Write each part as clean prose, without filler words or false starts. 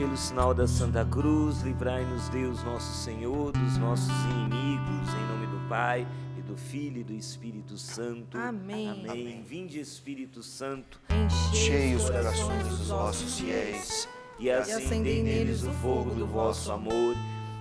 Pelo sinal da Santa Cruz, livrai-nos Deus nosso Senhor dos nossos inimigos, em nome do Pai, e do Filho e do Espírito Santo. Amém. Amém. Vinde, Espírito Santo, Enchei os corações dos vossos fiéis e acendei neles o fogo do vosso amor.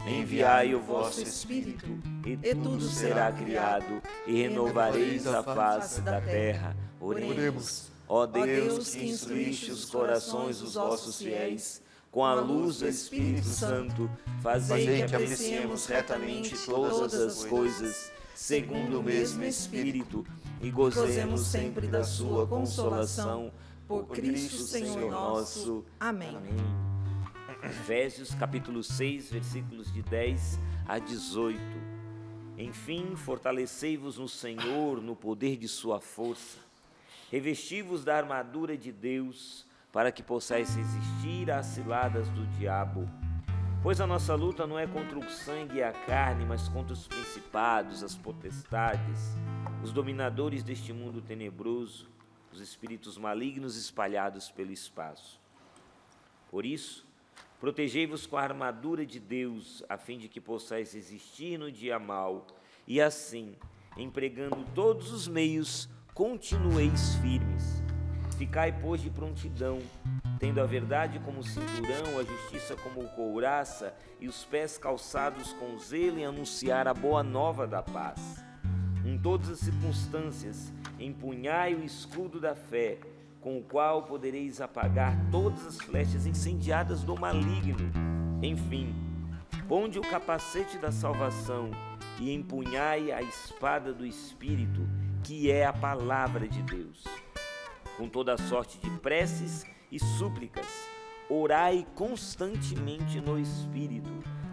Enviai o vosso Espírito, e tudo será criado, e renovareis a face da terra. Oremos. Ó Deus, que instruíste os corações dos vossos fiéis, com a luz do Espírito Santo, fazei que apreciemos retamente todas as coisas, segundo o mesmo Espírito, e gozemos sempre da sua consolação, por Cristo Senhor nosso. Amém. Efésios capítulo 6, versículos de 10 a 18. Enfim, fortalecei-vos no Senhor, no poder de sua força. Revesti-vos da armadura de Deus, para que possais resistir às ciladas do diabo. Pois a nossa luta não é contra o sangue e a carne, mas contra os principados, as potestades, os dominadores deste mundo tenebroso, os espíritos malignos espalhados pelo espaço. Por isso, protegei-vos com a armadura de Deus, a fim de que possais resistir no dia mau, e assim, empregando todos os meios, continueis firmes. Ficai, pois, de prontidão, tendo a verdade como cinturão, a justiça como couraça, e os pés calçados com zelo em anunciar a boa nova da paz. Em todas as circunstâncias, empunhai o escudo da fé, com o qual podereis apagar todas as flechas incendiadas do maligno. Enfim, ponde o capacete da salvação e empunhai a espada do Espírito, que é a palavra de Deus. Com toda sorte de preces e súplicas, orai constantemente no Espírito,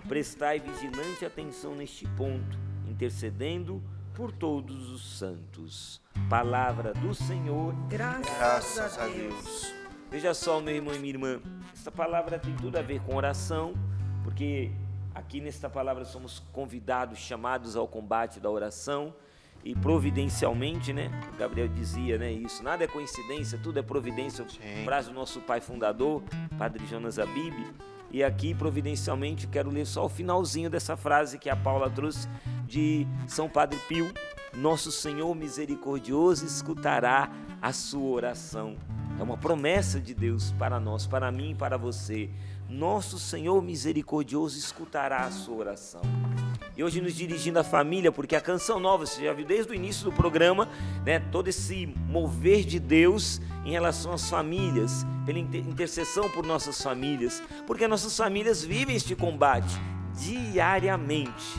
prestai vigilante atenção neste ponto, intercedendo por todos os santos. Palavra do Senhor. Graças a Deus. Veja só, meu irmão e minha irmã, essa palavra tem tudo a ver com oração, porque aqui nesta palavra somos convidados, chamados ao combate da oração, e providencialmente, né? O Gabriel dizia, né? Isso, nada é coincidência, tudo é providência. Frase do nosso pai fundador, Padre Jonas Abib. E aqui, providencialmente, quero ler só o finalzinho dessa frase que a Paula trouxe de São Padre Pio. Nosso Senhor misericordioso escutará a sua oração. É uma promessa de Deus para nós, para mim e para você. Nosso Senhor misericordioso escutará a sua oração. E hoje nos dirigindo à família, porque a Canção Nova, você já viu desde o início do programa, né, todo esse mover de Deus em relação às famílias, pela intercessão por nossas famílias, porque nossas famílias vivem este combate diariamente.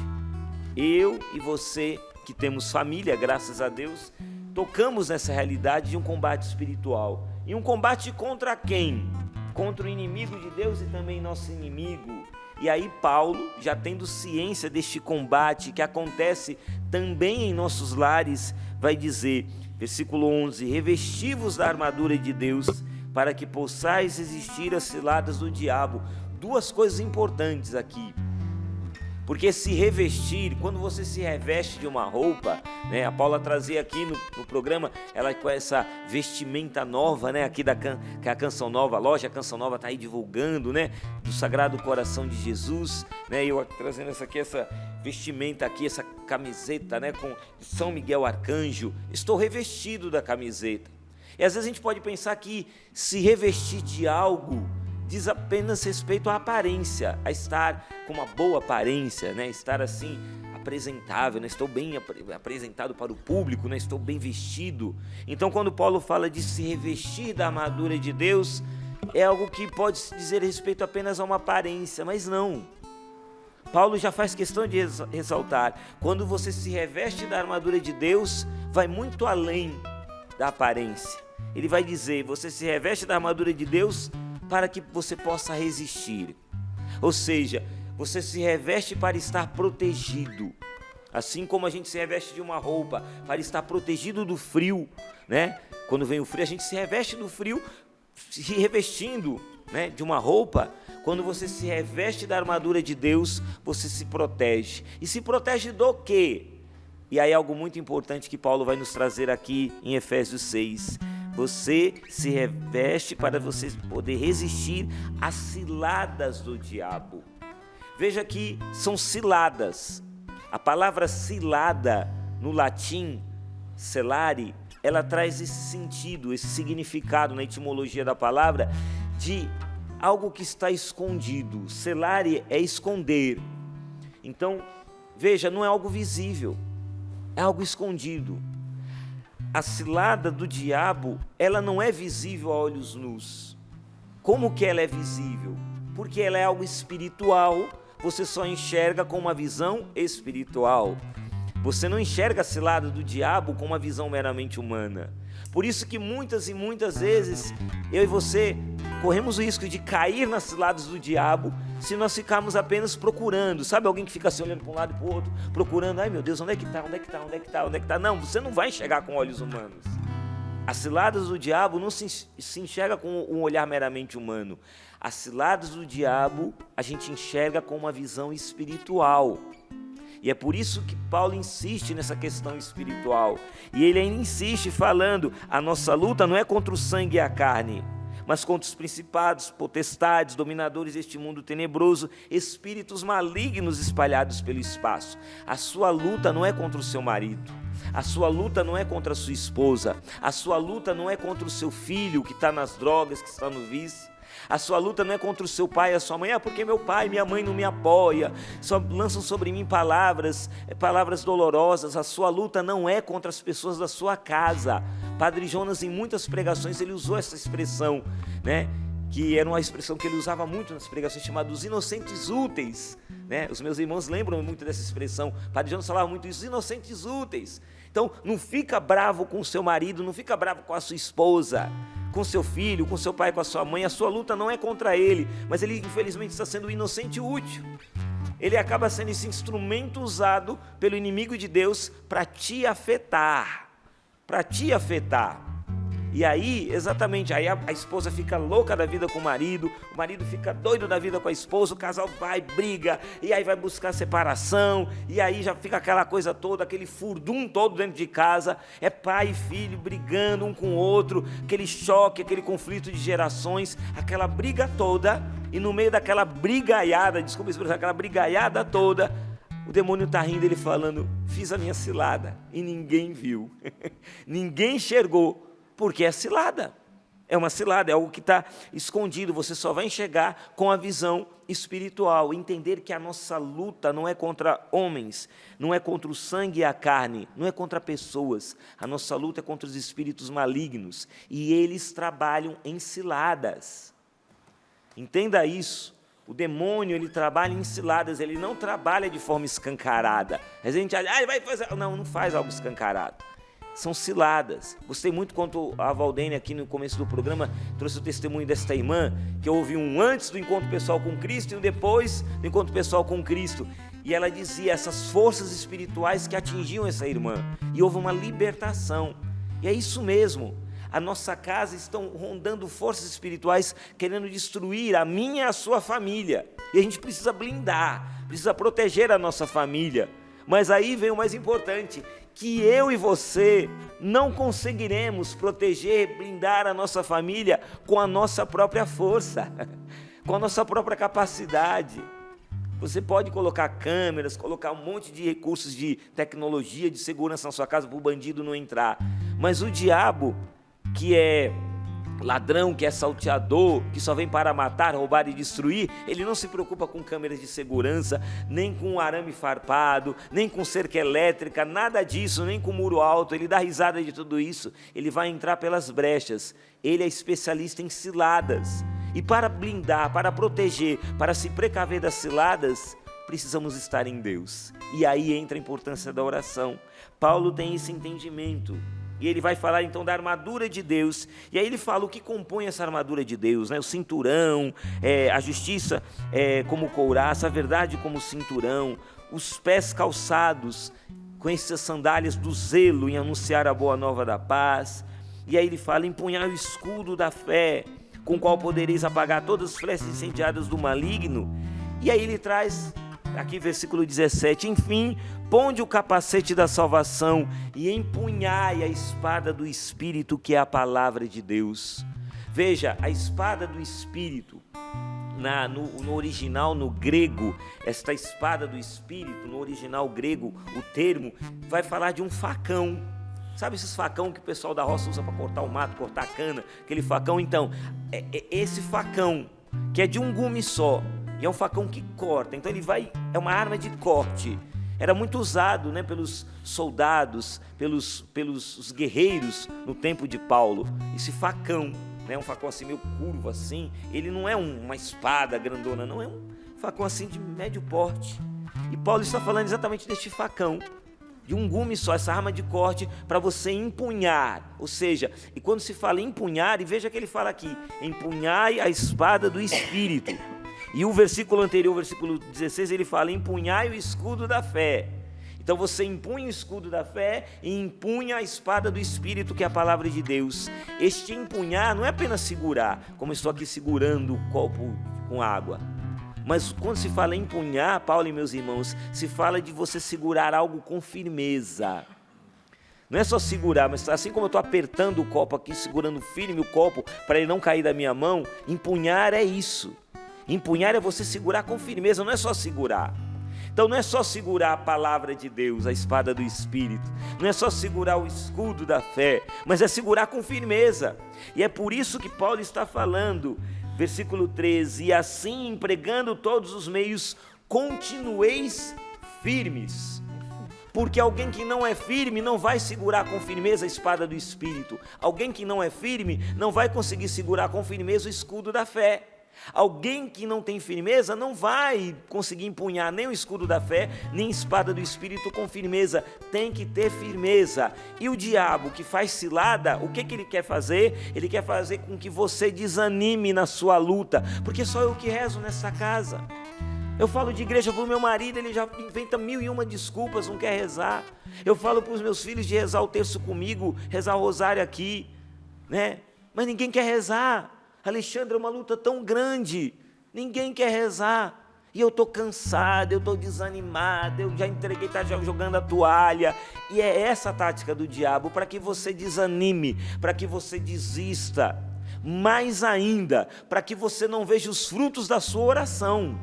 Eu e você, que temos família, graças a Deus, tocamos nessa realidade de um combate espiritual. E um combate contra quem? Contra o inimigo de Deus e também nosso inimigo. E aí Paulo, já tendo ciência deste combate que acontece também em nossos lares, vai dizer, versículo 11, revesti-vos da armadura de Deus, para que possais resistir às ciladas do diabo. Duas coisas importantes aqui. Porque se revestir, quando você se reveste de uma roupa, né, a Paula trazia aqui no programa, ela com essa vestimenta nova, né, aqui que é a Canção Nova, a loja Canção Nova está aí divulgando, né, do Sagrado Coração de Jesus, né, eu trazendo essa vestimenta aqui, essa camiseta, né, com São Miguel Arcanjo, estou revestido da camiseta. E às vezes a gente pode pensar que se revestir de algo diz apenas respeito à aparência, a estar com uma boa aparência, né? Estar assim, apresentável, né? Estou bem apresentado para o público, né? Estou bem vestido. Então, quando Paulo fala de se revestir da armadura de Deus, é algo que pode dizer respeito apenas a uma aparência, mas não. Paulo já faz questão de ressaltar, quando você se reveste da armadura de Deus, vai muito além da aparência. Ele vai dizer, você se reveste da armadura de Deus para que você possa resistir. Ou seja, você se reveste para estar protegido. Assim como a gente se reveste de uma roupa para estar protegido do frio, né? Quando vem o frio, a gente se reveste do frio, se revestindo, né, de uma roupa. Quando você se reveste da armadura de Deus, você se protege. E se protege do quê? E aí algo muito importante que Paulo vai nos trazer aqui em Efésios 6. Você se reveste para você poder resistir às ciladas do diabo. Veja que são ciladas. A palavra cilada no latim, celare, ela traz esse sentido, esse significado na etimologia da palavra de algo que está escondido. Celare é esconder. Então, veja, não é algo visível, é algo escondido. A cilada do diabo, ela não é visível a olhos nus. Como que ela é visível? Porque ela é algo espiritual, você só enxerga com uma visão espiritual. Você não enxerga a cilada do diabo com uma visão meramente humana. Por isso que muitas e muitas vezes, eu e você corremos o risco de cair nas ciladas do diabo se nós ficarmos apenas procurando. Sabe alguém que fica assim olhando para um lado e para o outro, procurando, ai meu Deus, onde é que está, onde é que está, onde é que está, onde é que está? Não, você não vai enxergar com olhos humanos. As ciladas do diabo não se enxerga com um olhar meramente humano. As ciladas do diabo a gente enxerga com uma visão espiritual. E é por isso que Paulo insiste nessa questão espiritual. E ele ainda insiste falando, a nossa luta não é contra o sangue e a carne, mas contra os principados, potestades, dominadores deste mundo tenebroso, espíritos malignos espalhados pelo espaço. A sua luta não é contra o seu marido, a sua luta não é contra a sua esposa, a sua luta não é contra o seu filho que está nas drogas, que está no vício. A sua luta não é contra o seu pai e a sua mãe, porque meu pai e minha mãe não me apoiam, só lançam sobre mim palavras dolorosas. A sua luta não é contra as pessoas da sua casa. Padre Jonas, em muitas pregações, ele usou essa expressão, né? Que era uma expressão que ele usava muito nas pregações, chamada os inocentes úteis, né? Os meus irmãos lembram muito dessa expressão. Padre Jonas falava muito isso, os inocentes úteis. Então, não fica bravo com o seu marido, não fica bravo com a sua esposa, com seu filho, com seu pai, com a sua mãe. A sua luta não é contra ele, mas ele infelizmente está sendo um inocente útil. Ele acaba sendo esse instrumento usado pelo inimigo de Deus para te afetar, E aí, exatamente, aí a esposa fica louca da vida com o marido fica doido da vida com a esposa, o casal vai, briga, e aí vai buscar separação, e aí já fica aquela coisa toda, aquele furdum todo dentro de casa, é pai e filho brigando um com o outro, aquele choque, aquele conflito de gerações, aquela briga toda, e no meio daquela brigaiada, desculpa a expressão, aquela brigaiada toda, o demônio está rindo, ele falando, fiz a minha cilada, e ninguém viu, ninguém enxergou, porque é cilada, é uma cilada, é algo que está escondido, você só vai enxergar com a visão espiritual, entender que a nossa luta não é contra homens, não é contra o sangue e a carne, não é contra pessoas, a nossa luta é contra os espíritos malignos, e eles trabalham em ciladas, entenda isso, o demônio ele trabalha em ciladas, ele não trabalha de forma escancarada, a gente acha, ele vai fazer, não faz algo escancarado, são ciladas. Gostei muito quando a Valdene aqui no começo do programa trouxe o testemunho desta irmã, que houve um antes do encontro pessoal com Cristo e um depois do encontro pessoal com Cristo. E ela dizia essas forças espirituais que atingiam essa irmã. E houve uma libertação. E é isso mesmo. A nossa casa estão rondando forças espirituais querendo destruir a minha e a sua família. E a gente precisa blindar, precisa proteger a nossa família. Mas aí vem o mais importante, que eu e você não conseguiremos proteger, blindar a nossa família com a nossa própria força, com a nossa própria capacidade. Você pode colocar câmeras, colocar um monte de recursos de tecnologia, de segurança na sua casa para o bandido não entrar. Mas o diabo, que é ladrão, que é salteador, que só vem para matar, roubar e destruir, ele não se preocupa com câmeras de segurança, nem com arame farpado, nem com cerca elétrica, nada disso, nem com muro alto, ele dá risada de tudo isso, ele vai entrar pelas brechas, ele é especialista em ciladas, e para blindar, para proteger, para se precaver das ciladas, precisamos estar em Deus, e aí entra a importância da oração. Paulo tem esse entendimento, e ele vai falar então da armadura de Deus, e aí ele fala o que compõe essa armadura de Deus, né? O cinturão, a justiça como couraça, a verdade como cinturão, os pés calçados com essas sandálias do zelo em anunciar a boa nova da paz, e aí ele fala, empunhar o escudo da fé, com o qual podereis apagar todas as flechas incendiadas do maligno, e aí ele traz Aqui versículo 17, enfim, ponde o capacete da salvação e empunhai a espada do Espírito, que é a palavra de Deus. Veja, a espada do Espírito, no original, no grego, esta espada do Espírito, no original grego, o termo, vai falar de um facão. Sabe esses facão que o pessoal da roça usa para cortar o mato, cortar a cana? Aquele facão, então, esse facão, que é de um gume só, e é um facão que corta, então é uma arma de corte. Era muito usado, né, pelos soldados, pelos guerreiros no tempo de Paulo, esse facão. Um facão assim meio curvo assim, ele não é uma espada grandona, não, é um facão assim de médio porte. E Paulo está falando exatamente deste facão, de um gume só, essa arma de corte para você empunhar. Ou seja, e quando se fala empunhar, e veja que ele fala aqui, empunhai a espada do Espírito. E o versículo anterior, o versículo 16, ele fala, empunhai o escudo da fé. Então você empunha o escudo da fé e empunha a espada do Espírito, que é a palavra de Deus. Este empunhar não é apenas segurar, como eu estou aqui segurando o copo com água. Mas quando se fala em empunhar, Paulo e meus irmãos, se fala de você segurar algo com firmeza. Não é só segurar, mas assim como eu estou apertando o copo aqui, segurando firme o copo para ele não cair da minha mão, empunhar é isso. Empunhar é você segurar com firmeza, não é só segurar. Então não é só segurar a palavra de Deus, a espada do Espírito, não é só segurar o escudo da fé, mas é segurar com firmeza. E é por isso que Paulo está falando, versículo 13, e assim empregando todos os meios, continueis firmes. Porque alguém que não é firme não vai segurar com firmeza a espada do Espírito. Alguém que não é firme não vai conseguir segurar com firmeza o escudo da fé. Alguém que não tem firmeza não vai conseguir empunhar nem o escudo da fé, nem a espada do Espírito com firmeza. Tem que ter firmeza. E o diabo que faz cilada, o que ele quer fazer? Ele quer fazer com que você desanime na sua luta, porque só eu que rezo nessa casa. Eu falo de igreja para o meu marido, ele já inventa 1001 desculpas, não quer rezar. Eu falo para os meus filhos de rezar o terço comigo, rezar o rosário aqui, né? Mas ninguém quer rezar. Alexandre, é uma luta tão grande, ninguém quer rezar, e eu estou cansado, eu estou desanimado, eu já entreguei, está jogando a toalha, e é essa a tática do diabo, para que você desanime, para que você desista, mais ainda, para que você não veja os frutos da sua oração,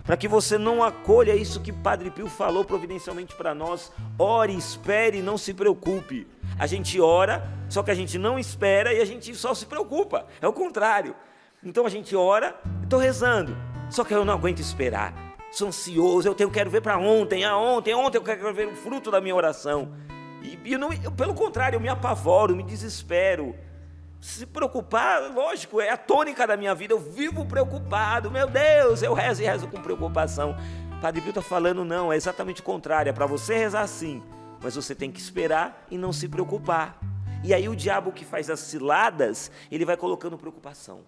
para que você não acolha isso que Padre Pio falou providencialmente para nós, ore, espere, não se preocupe. A gente ora, só que a gente não espera e a gente só se preocupa, é o contrário. Então a gente ora, estou rezando, só que eu não aguento esperar, sou ansioso, eu quero ver para ontem, ontem eu quero ver o fruto da minha oração. Pelo contrário, eu me apavoro, me desespero. Se preocupar, lógico, é a tônica da minha vida, eu vivo preocupado, meu Deus, eu rezo e rezo com preocupação. Padre Pio está falando, não, é exatamente o contrário, é para você rezar sim, mas você tem que esperar e não se preocupar. E aí o diabo que faz as ciladas, ele vai colocando preocupação.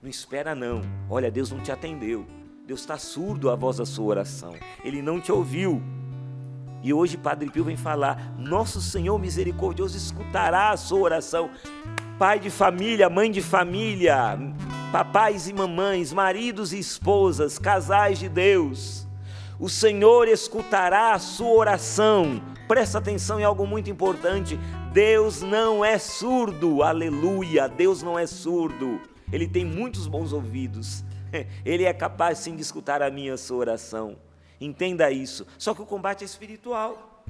Não espera não, olha, Deus não te atendeu, Deus está surdo à voz da sua oração, Ele não te ouviu. E hoje Padre Pio vem falar, nosso Senhor misericordioso escutará a sua oração. Pai de família, mãe de família, papais e mamães, maridos e esposas, casais de Deus, o Senhor escutará a sua oração. Presta atenção em algo muito importante, Deus não é surdo, aleluia, Deus não é surdo, Ele tem muitos bons ouvidos, Ele é capaz sim de escutar a minha sua oração. Entenda isso, só que o combate é espiritual.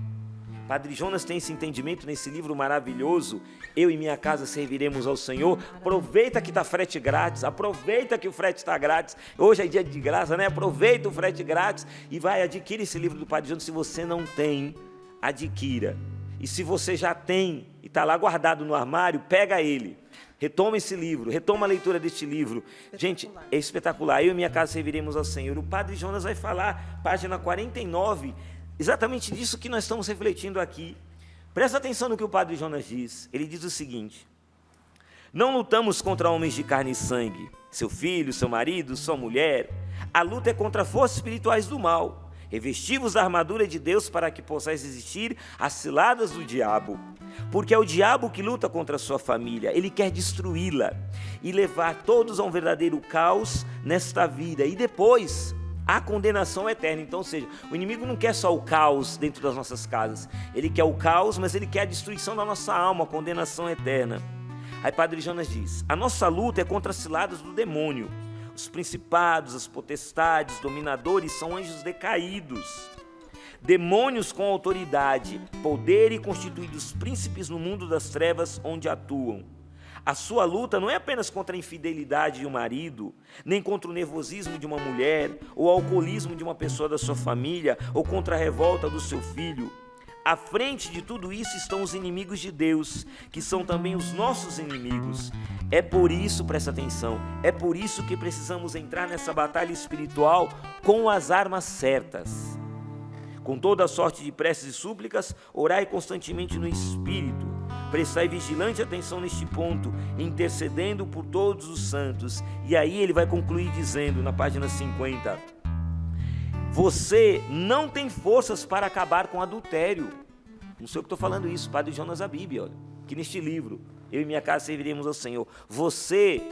Padre Jonas tem esse entendimento nesse livro maravilhoso, Eu e Minha Casa Serviremos ao Senhor. Aproveita que está frete grátis, aproveita que o frete está grátis, hoje é dia de graça, né? Aproveita o frete grátis e vai, adquire esse livro do Padre Jonas. Se você não tem, adquira, e se você já tem e está lá guardado no armário, pega ele, retoma esse livro, retoma a leitura deste livro. Gente, é espetacular. Eu e Minha Casa Serviremos ao Senhor. O Padre Jonas vai falar, página 49, exatamente disso que nós estamos refletindo aqui. Presta atenção no que o Padre Jonas diz. Ele diz o seguinte: não lutamos contra homens de carne e sangue, seu filho, seu marido, sua mulher. A luta é contra forças espirituais do mal. Revesti-vos da armadura de Deus para que possais resistir às ciladas do diabo. Porque é o diabo que luta contra a sua família, ele quer destruí-la. e levar todos a um verdadeiro caos nesta vida. E depois, a condenação eterna. Então, ou seja, o inimigo não quer só o caos dentro das nossas casas. Ele quer o caos, mas ele quer a destruição da nossa alma, a condenação eterna. Aí Padre Jonas diz: a nossa luta é contra as ciladas do demônio. Os principados, as potestades, os dominadores são anjos decaídos. Demônios com autoridade, poder e constituídos príncipes no mundo das trevas onde atuam. A sua luta não é apenas contra a infidelidade de um marido, nem contra o nervosismo de uma mulher, ou o alcoolismo de uma pessoa da sua família, ou contra a revolta do seu filho. À frente de tudo isso estão os inimigos de Deus, que são também os nossos inimigos. É por isso, presta atenção, é por isso que precisamos entrar nessa batalha espiritual com as armas certas. Com toda a sorte de preces e súplicas, orai constantemente no Espírito. Prestai vigilante atenção neste ponto, intercedendo por todos os santos. E aí ele vai concluir dizendo, na página 50, você não tem forças para acabar com adultério. Não sei o que estou falando isso, Padre Jonas Abib, olha, aqui neste livro, eu e minha casa serviremos ao Senhor. Você,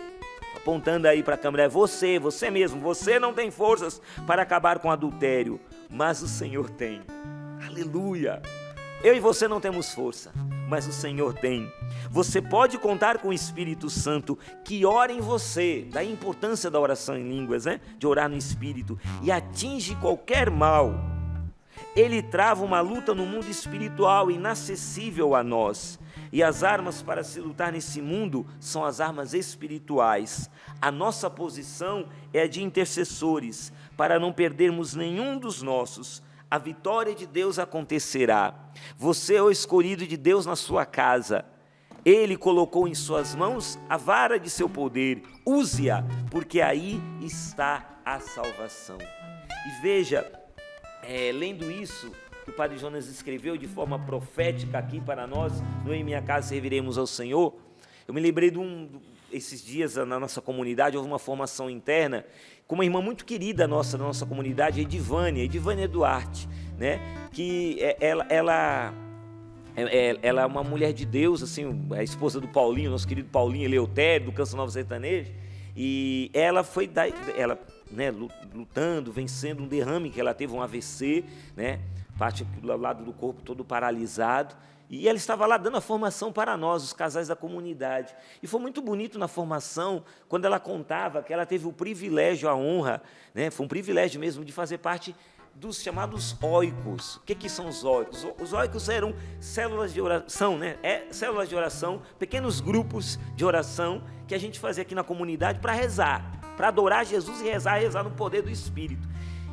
apontando aí para a câmera, é você mesmo, você não tem forças para acabar com adultério, mas o Senhor tem. Aleluia! Eu e você não temos força, mas o Senhor tem. Você pode contar com o Espírito Santo que ora em você, daí a importância da oração em línguas, né? De orar no Espírito, e atinge qualquer mal. Ele trava uma luta no mundo espiritual inacessível a nós. E as armas para se lutar nesse mundo são as armas espirituais. A nossa posição é a de intercessores, para não perdermos nenhum dos nossos. A vitória de Deus acontecerá. Você é o escolhido de Deus na sua casa. Ele colocou em suas mãos a vara de seu poder. Use-a, porque aí está a salvação. E veja, lendo isso, que o Padre Jonas escreveu de forma profética aqui para nós, no Em Minha Casa Serviremos ao Senhor, eu me lembrei esses dias na nossa comunidade, houve uma formação interna com uma irmã muito querida nossa, da nossa comunidade, Edivânia Duarte, né? Que ela é uma mulher de Deus, assim, a esposa do Paulinho, nosso querido Paulinho Eleutério, do Canção Nova Sertanejo, e ela foi, lutando, vencendo um derrame que ela teve, um AVC, né? Parte do lado do corpo todo paralisado, e ela estava lá dando a formação para nós, os casais da comunidade. E foi muito bonito na formação, quando ela contava que ela teve o privilégio, a honra, né? Foi um privilégio mesmo de fazer parte dos chamados oicos. O que são os oicos? Os oicos eram células de oração, né? Células de oração, pequenos grupos de oração que a gente fazia aqui na comunidade para rezar, para adorar Jesus e rezar no poder do Espírito.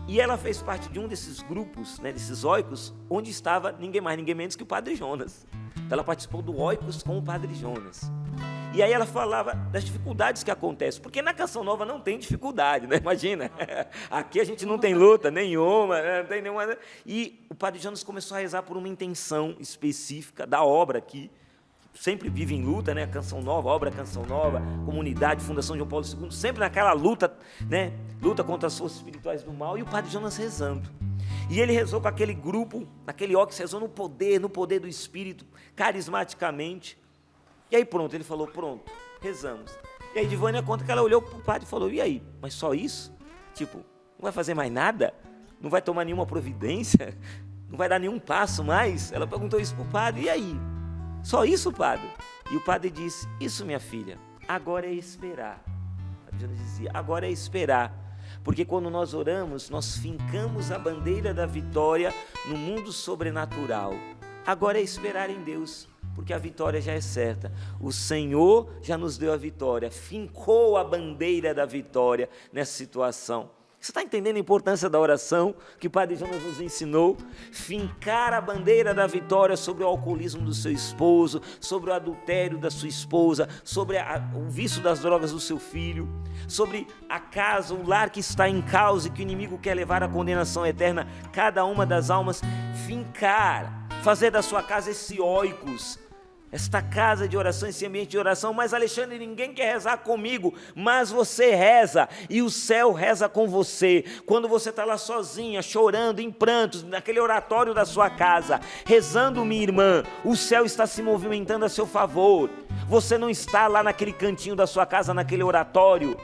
E ela fez parte de um desses grupos, né, desses oicos, onde estava ninguém mais, ninguém menos que o Padre Jonas. Então ela participou do oicos com o Padre Jonas. E aí ela falava das dificuldades que acontecem, porque na Canção Nova não tem dificuldade, né? Imagina, aqui a gente não tem luta nenhuma, né? Não tem nenhuma. E o Padre Jonas começou a rezar por uma intenção específica da obra aqui, sempre vive em luta, né? Canção Nova, obra Canção Nova, comunidade, Fundação João Paulo II, sempre naquela luta, né? Luta contra as forças espirituais do mal, e o Padre Jonas rezando. E ele rezou com aquele grupo, naquele óculos, rezou no poder do Espírito, carismaticamente. E aí pronto, ele falou, pronto, rezamos. E aí Edivânia conta que ela olhou para o padre e falou, e aí, mas só isso? Tipo, não vai fazer mais nada? Não vai tomar nenhuma providência? Não vai dar nenhum passo mais? Ela perguntou isso para o padre, e aí? Só isso, padre? E o padre disse, isso, minha filha, agora é esperar. O padre Jonas dizia, agora é esperar. Porque quando nós oramos, nós fincamos a bandeira da vitória no mundo sobrenatural. Agora é esperar em Deus, porque a vitória já é certa. O Senhor já nos deu a vitória, fincou a bandeira da vitória nessa situação. Você está entendendo a importância da oração que o Padre Jonas nos ensinou? Fincar a bandeira da vitória sobre o alcoolismo do seu esposo, sobre o adultério da sua esposa, sobre o vício das drogas do seu filho, sobre a casa, o lar que está em causa e que o inimigo quer levar à condenação eterna, cada uma das almas. Fincar, fazer da sua casa esse oikos, esta casa de oração, esse ambiente de oração. Mas Alexandre, ninguém quer rezar comigo, mas você reza, e o céu reza com você. Quando você está lá sozinha, chorando, em prantos, naquele oratório da sua casa, rezando, minha irmã, o céu está se movimentando a seu favor. Você não está lá naquele cantinho da sua casa, naquele oratório,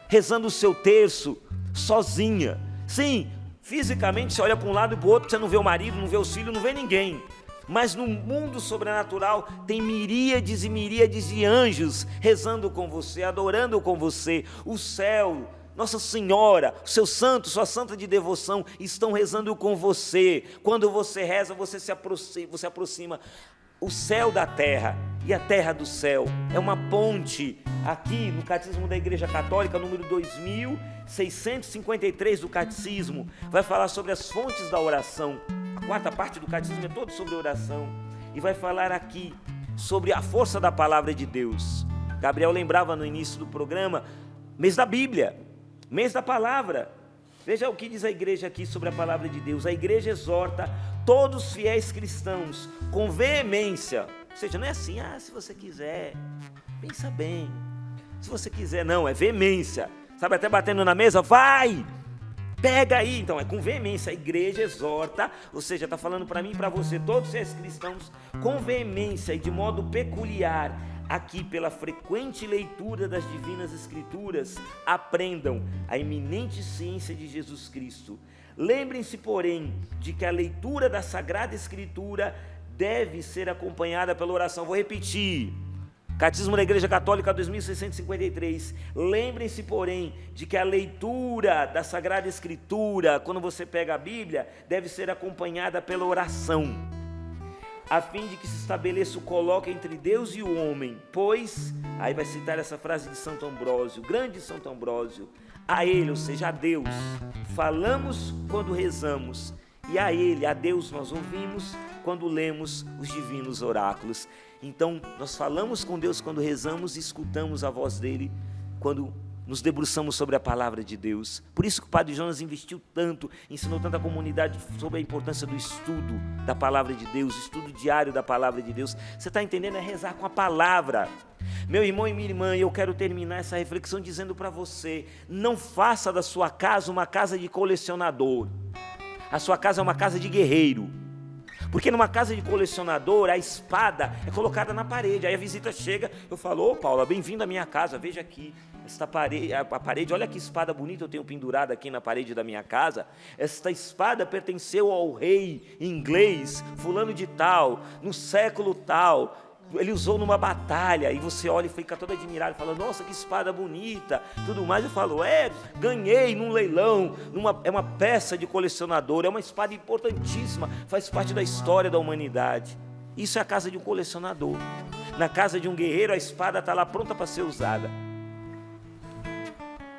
rezando o seu terço, sozinha. Sim, fisicamente você olha para um lado e para o outro, você não vê o marido, não vê os filhos, não vê ninguém. Mas no mundo sobrenatural tem miríades e miríades de anjos rezando com você, adorando com você. O céu, Nossa Senhora, o seu santo, sua santa de devoção estão rezando com você. Quando você reza, você se aproxima o céu da terra e a terra do céu. É uma ponte. Aqui no Catecismo da Igreja Católica, número 2653 do Catecismo, vai falar sobre as fontes da oração. A quarta parte do Catecismo é todo sobre oração. E vai falar aqui sobre a força da palavra de Deus. Gabriel lembrava no início do programa, mês da Bíblia, mês da palavra. Veja o que diz a igreja aqui sobre a palavra de Deus. A igreja exorta todos os fiéis cristãos com veemência. Ou seja, não é assim, se você quiser, pensa bem. Se você quiser, não, é veemência. Sabe, até batendo na mesa, vai! Pega aí, então, é com veemência. A igreja exorta, ou seja, está falando para mim e para você, todos vocês cristãos, com veemência e de modo peculiar, aqui pela frequente leitura das divinas escrituras, aprendam a eminente ciência de Jesus Cristo. Lembrem-se, porém, de que a leitura da Sagrada Escritura deve ser acompanhada pela oração. Vou repetir. Catecismo da Igreja Católica 2653. Lembrem-se, porém, de que a leitura da Sagrada Escritura, quando você pega a Bíblia, deve ser acompanhada pela oração, a fim de que se estabeleça o colóquio entre Deus e o homem, pois, aí vai citar essa frase de Santo Ambrósio, grande Santo Ambrósio, a Ele, ou seja, a Deus, falamos quando rezamos, e a Ele, a Deus, nós ouvimos quando lemos os divinos oráculos. Então, nós falamos com Deus quando rezamos e escutamos a voz dEle quando nos debruçamos sobre a palavra de Deus. Por isso que o Padre Jonas investiu tanto, ensinou tanta comunidade sobre a importância do estudo da palavra de Deus, estudo diário da palavra de Deus. Você está entendendo? É rezar com a palavra. Meu irmão e minha irmã, eu quero terminar essa reflexão dizendo para você, não faça da sua casa uma casa de colecionador. A sua casa é uma casa de guerreiro. Porque numa casa de colecionador, a espada é colocada na parede. Aí a visita chega, eu falo, ô Paula, bem-vindo à minha casa, veja aqui, esta parede, a parede, olha que espada bonita eu tenho pendurada aqui na parede da minha casa. Esta espada pertenceu ao rei inglês, fulano de tal, no século tal. Ele usou numa batalha, e você olha e fica todo admirado, e fala, nossa, que espada bonita, tudo mais. Eu falo, ganhei num leilão, é uma peça de colecionador, é uma espada importantíssima, faz parte da história da humanidade. Isso é a casa de um colecionador. Na casa de um guerreiro, a espada está lá pronta para ser usada.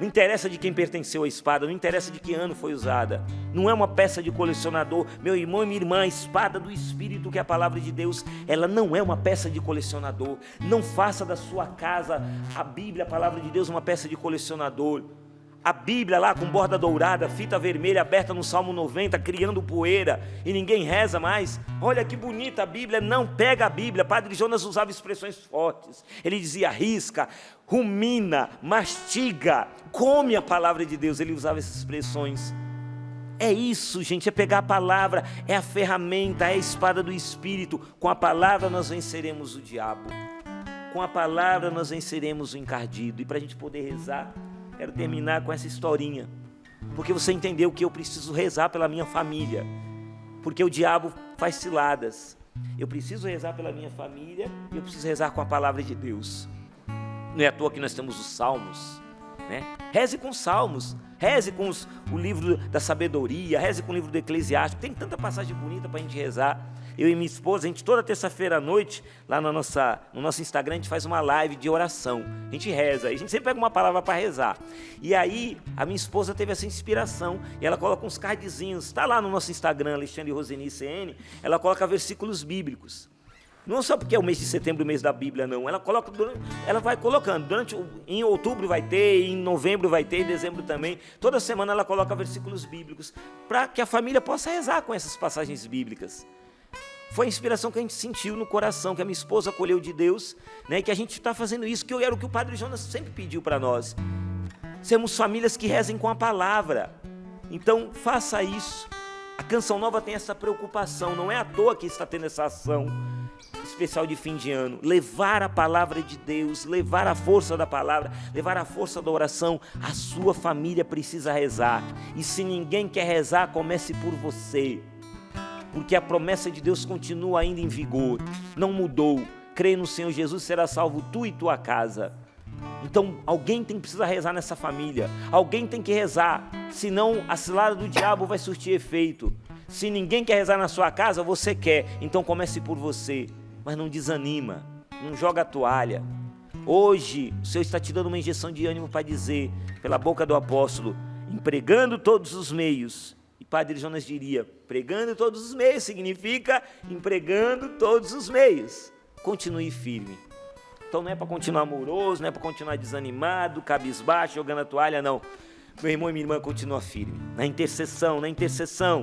Não interessa de quem pertenceu a espada, não interessa de que ano foi usada. Não é uma peça de colecionador. Meu irmão e minha irmã, a espada do Espírito, que é a palavra de Deus, ela não é uma peça de colecionador. Não faça da sua casa, a Bíblia, a palavra de Deus, uma peça de colecionador. A Bíblia lá com borda dourada, fita vermelha aberta no Salmo 90, criando poeira, e ninguém reza mais. Olha que bonita a Bíblia. Não, pega a Bíblia. Padre Jonas usava expressões fortes. Ele dizia, risca, rumina, mastiga, come a palavra de Deus. Ele usava essas expressões. É isso, gente, é pegar a palavra, é a ferramenta, é a espada do Espírito. Com a palavra nós venceremos o diabo. Com a palavra nós venceremos o encardido. E para a gente poder rezar, quero terminar com essa historinha, porque você entendeu que eu preciso rezar pela minha família, porque o diabo faz ciladas. Eu preciso rezar pela minha família e eu preciso rezar com a palavra de Deus. Não é à toa que nós temos os salmos, né? Reze com os salmos, reze com o livro da sabedoria, reze com o livro do Eclesiástico. Tem tanta passagem bonita para a gente rezar. Eu e minha esposa, a gente toda terça-feira à noite, lá no nosso Instagram, a gente faz uma live de oração. A gente reza, a gente sempre pega uma palavra para rezar. E aí, a minha esposa teve essa inspiração, e ela coloca uns cardzinhos, está lá no nosso Instagram, Alexandre Roseni CN, ela coloca versículos bíblicos. Não só porque é o mês de setembro, o mês da Bíblia, não. Ela vai colocando. Em outubro vai ter, em novembro vai ter, em dezembro também. Toda semana ela coloca versículos bíblicos, para que a família possa rezar com essas passagens bíblicas. Foi a inspiração que a gente sentiu no coração, que a minha esposa acolheu de Deus, né? E que a gente está fazendo isso, que era o que o Padre Jonas sempre pediu para nós. Sermos famílias que rezem com a palavra. Então, faça isso. A Canção Nova tem essa preocupação, não é à toa que está tendo essa ação especial de fim de ano. Levar a palavra de Deus, levar a força da palavra, levar a força da oração. A sua família precisa rezar. E se ninguém quer rezar, comece por você. Porque a promessa de Deus continua ainda em vigor, não mudou. Crê no Senhor Jesus, será salvo tu e tua casa. Então alguém precisa rezar nessa família, alguém tem que rezar, senão a cilada do diabo vai surtir efeito. Se ninguém quer rezar na sua casa, você quer, então comece por você, mas não desanima, não joga a toalha. Hoje o Senhor está te dando uma injeção de ânimo para dizer, pela boca do apóstolo, empregando todos os meios. E Padre Jonas diria, pregando todos os meios significa empregando todos os meios. Continue firme. Então não é para continuar amoroso, não é para continuar desanimado, cabisbaixo, jogando a toalha, não. Meu irmão e minha irmã, continua firme. Na intercessão,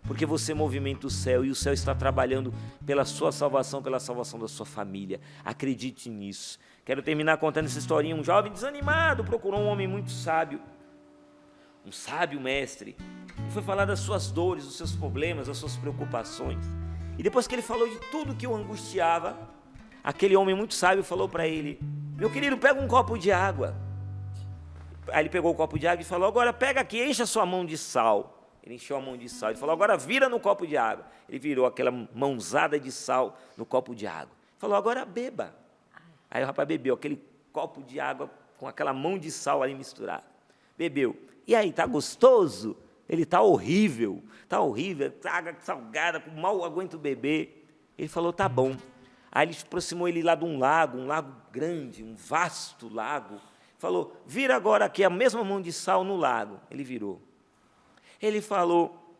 porque você movimenta o céu e o céu está trabalhando pela sua salvação, pela salvação da sua família. Acredite nisso. Quero terminar contando essa historinha. Um jovem desanimado procurou um homem muito sábio, um sábio mestre, e foi falar das suas dores, dos seus problemas, das suas preocupações. E depois que ele falou de tudo que o angustiava, aquele homem muito sábio falou para ele, meu querido, pega um copo de água. Aí ele pegou o copo de água e falou, agora pega aqui, enche a sua mão de sal. Ele encheu a mão de sal, ele falou, agora vira no copo de água. Ele virou aquela mãozada de sal no copo de água. Falou, agora beba. Aí o rapaz bebeu aquele copo de água com aquela mão de sal ali misturada. Bebeu. E aí, tá gostoso? Ele tá horrível, água salgada, mal aguento beber. Ele falou, tá bom. Aí ele aproximou ele lá de um lago grande, um vasto lago. Falou, vira agora aqui a mesma mão de sal no lago. Ele virou. Ele falou,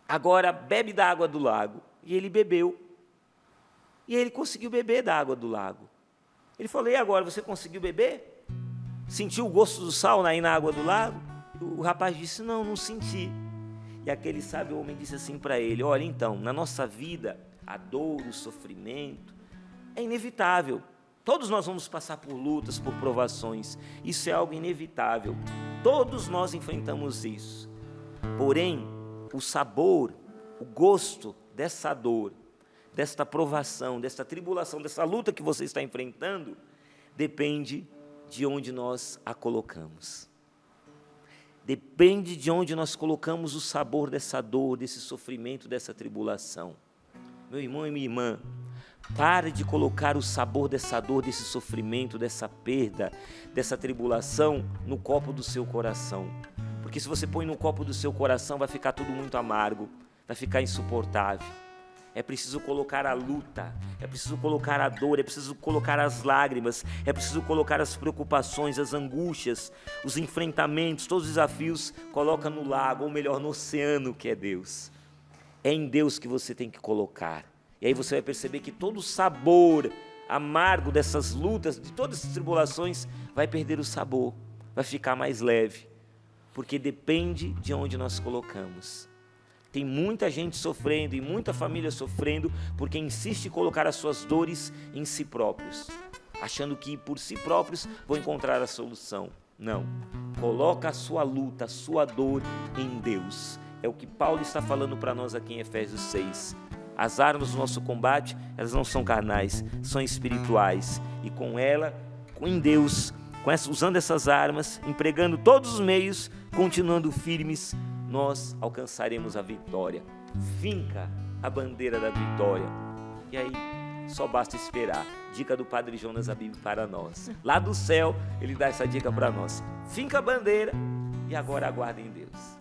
agora bebe da água do lago. E ele bebeu. E ele conseguiu beber da água do lago. Ele falou, e agora, você conseguiu beber? Sentiu o gosto do sal aí na água do lago? O rapaz disse, não senti. E aquele sábio homem disse assim para ele, olha então, na nossa vida, a dor, o sofrimento, é inevitável. Todos nós vamos passar por lutas, por provações. Isso é algo inevitável. Todos nós enfrentamos isso. Porém, o sabor, o gosto dessa dor, desta provação, desta tribulação, dessa luta que você está enfrentando, depende de onde nós a colocamos. Depende de onde nós colocamos o sabor dessa dor, desse sofrimento, dessa tribulação. Meu irmão e minha irmã, pare de colocar o sabor dessa dor, desse sofrimento, dessa perda, dessa tribulação no copo do seu coração. Porque se você põe no copo do seu coração, vai ficar tudo muito amargo, vai ficar insuportável. É preciso colocar a luta, é preciso colocar a dor, é preciso colocar as lágrimas, é preciso colocar as preocupações, as angústias, os enfrentamentos, todos os desafios, coloca no lago, ou melhor, no oceano que é Deus. É em Deus que você tem que colocar. E aí você vai perceber que todo o sabor amargo dessas lutas, de todas essas tribulações, vai perder o sabor, vai ficar mais leve, porque depende de onde nós colocamos. Tem muita gente sofrendo e muita família sofrendo porque insiste em colocar as suas dores em si próprios, achando que por si próprios vão encontrar a solução. Não, coloca a sua luta, a sua dor em Deus. É o que Paulo está falando para nós aqui em Efésios 6. As armas do nosso combate, elas não são carnais, são espirituais. E com ela, em Deus, usando essas armas, empregando todos os meios, continuando firmes, nós alcançaremos a vitória. Finca a bandeira da vitória. E aí, só basta esperar. Dica do Padre Jonas Abib para nós. Lá do céu, ele dá essa dica para nós. Finca a bandeira e agora aguardem Deus.